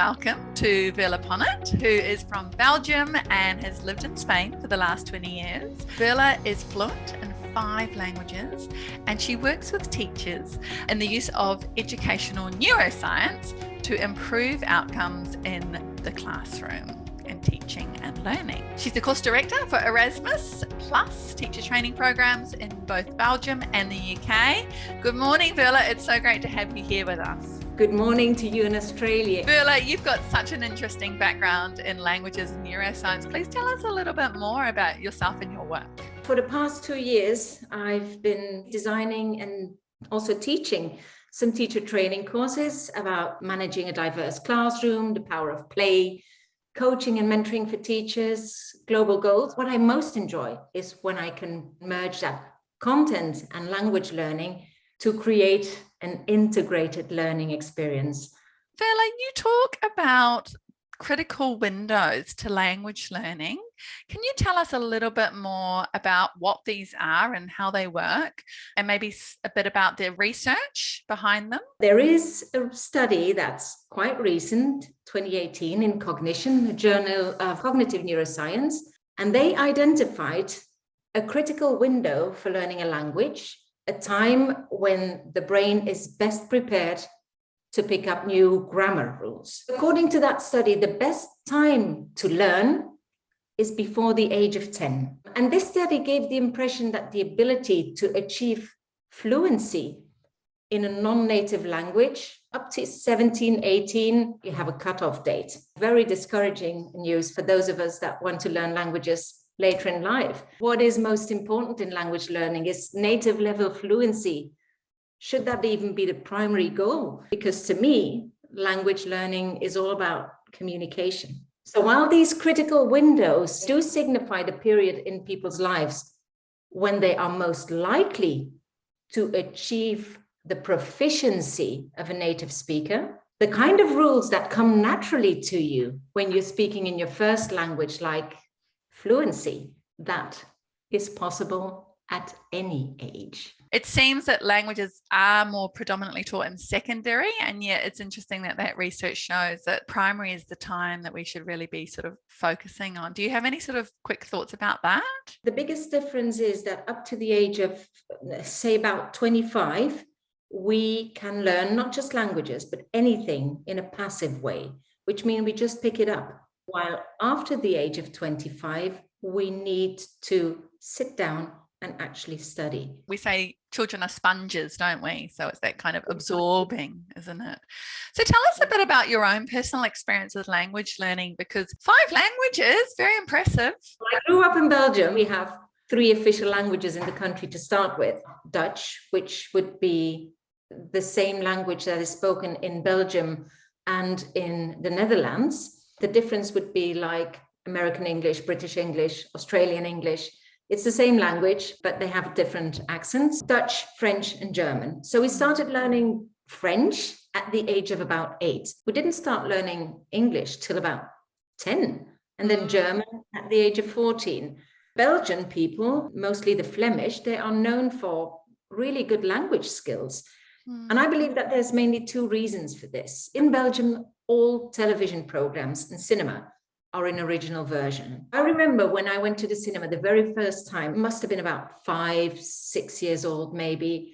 welcome to Veerle Ponnet, who is from Belgium and has lived in Spain for the last 20 years. Veerle is fluent in 5 languages and she works with teachers in the use of educational neuroscience to improve outcomes in the classroom and teaching and learning. She's the course director for Erasmus Plus teacher training programs in both Belgium and the UK. Good morning, Veerle. It's so great to have you here with us. Good morning to you in Australia. Veerle, you've got such an interesting background in languages and neuroscience. Please tell us a little bit more about yourself and your work. For the past 2 years, I've been designing and also teaching some teacher training courses about managing a diverse classroom, the power of play, coaching and mentoring for teachers, global goals. What I most enjoy is when I can merge that content and language learning to create an integrated learning experience. Veerle, you talk about critical windows to language learning. Can you tell us a little bit more about what these are and how they work, and maybe a bit about the research behind them? There is a study that's quite recent, 2018, in Cognition, a journal of cognitive neuroscience, and they identified a critical window for learning a language, a time when the brain is best prepared to pick up new grammar rules. According to that study, the best time to learn is before the age of 10. And this study gave the impression that the ability to achieve fluency in a non-native language up to 17, 18, you have a cutoff date. Very discouraging news for those of us that want to learn languages later in life. What is most important in language learning is native level fluency. Should that even be the primary goal? Because to me, language learning is all about communication. So while these critical windows do signify the period in people's lives when they are most likely to achieve the proficiency of a native speaker, the kind of rules that come naturally to you when you're speaking in your first language, like fluency, that is possible at any age. It seems that languages are more predominantly taught in secondary, and yet it's interesting that that research shows that primary is the time that we should really be sort of focusing on. Do you have any sort of quick thoughts about that? The biggest difference is that up to the age of, say, about 25, we can learn not just languages, but anything in a passive way, which means we just pick it up. While after the age of 25, we need to sit down and actually study. We say children are sponges, don't we? So it's that kind of absorbing, isn't it? So tell us a bit about your own personal experience with language learning, because 5 languages, very impressive. I grew up in Belgium. We have 3 official languages in the country to start with. Dutch, which would be the same language that is spoken in Belgium and in the Netherlands. The difference would be like American English, British English, Australian English. It's the same language, but they have different accents. Dutch, French, and German. So we started learning French at the age of about 8. We didn't start learning English till about 10, and then German at the age of 14. Belgian people, mostly the Flemish, they are known for really good language skills. And I believe that there's mainly 2 reasons for this. In Belgium, all television programs and cinema are in original version. I remember when I went to the cinema the very first time, must have been about 5, 6 years old, maybe.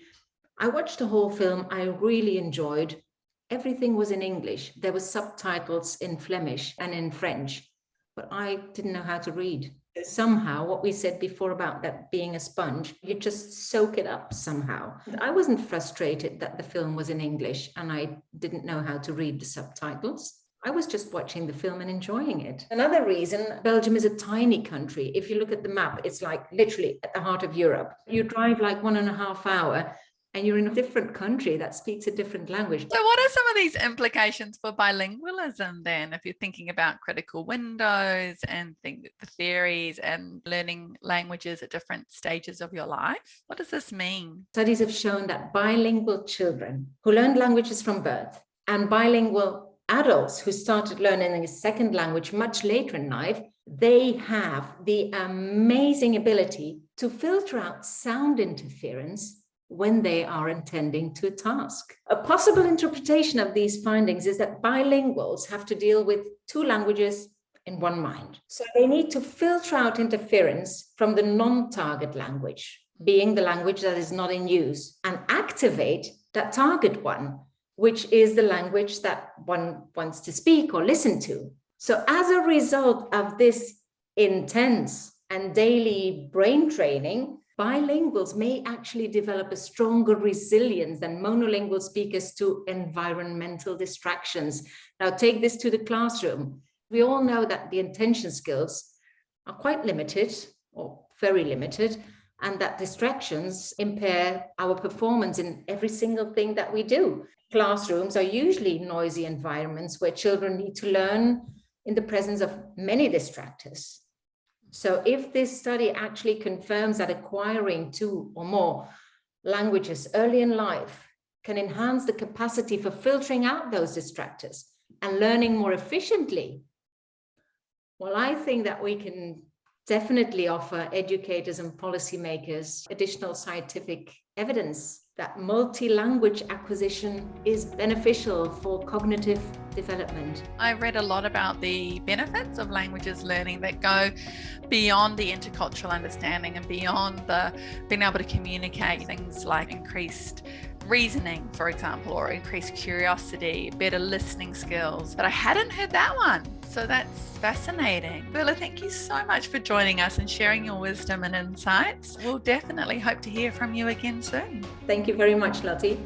I watched the whole film. I really enjoyed. Everything was in English. There were subtitles in Flemish and in French, but I didn't know how to read. Somehow, what we said before about that being a sponge, you just soak it up somehow. I wasn't frustrated that the film was in English and I didn't know how to read the subtitles. I was just watching the film and enjoying it. Another reason, Belgium is a tiny country. If you look at the map, it's like literally at the heart of Europe. You drive like 1.5 hours and you're in a different country that speaks a different language. So what are some of these implications for bilingualism then, if you're thinking about critical windows and the theories and learning languages at different stages of your life? What does this mean? Studies have shown that bilingual children who learned languages from birth and bilingual adults who started learning a second language much later in life, they have the amazing ability to filter out sound interference when they are attending to a task. A possible interpretation of these findings is that bilinguals have to deal with two languages in one mind. So they need to filter out interference from the non-target language, being the language that is not in use, and activate that target one, which is the language that one wants to speak or listen to. So as a result of this intense and daily brain training, bilinguals may actually develop a stronger resilience than monolingual speakers to environmental distractions. Now take this to the classroom. We all know that the attention skills are quite limited or very limited, and that distractions impair our performance in every single thing that we do. Classrooms are usually noisy environments where children need to learn in the presence of many distractors. So if this study actually confirms that acquiring 2 or more languages early in life can enhance the capacity for filtering out those distractors and learning more efficiently, well, I think that we can definitely offer educators and policymakers additional scientific evidence that multi-language acquisition is beneficial for cognitive development. I read a lot about the benefits of languages learning that go beyond the intercultural understanding and beyond the being able to communicate, things like increased reasoning, for example, or increased curiosity, better listening skills. But I hadn't heard that one. So that's fascinating. Veerle, thank you so much for joining us and sharing your wisdom and insights. We'll definitely hope to hear from you again soon. Thank you very much, Lottie.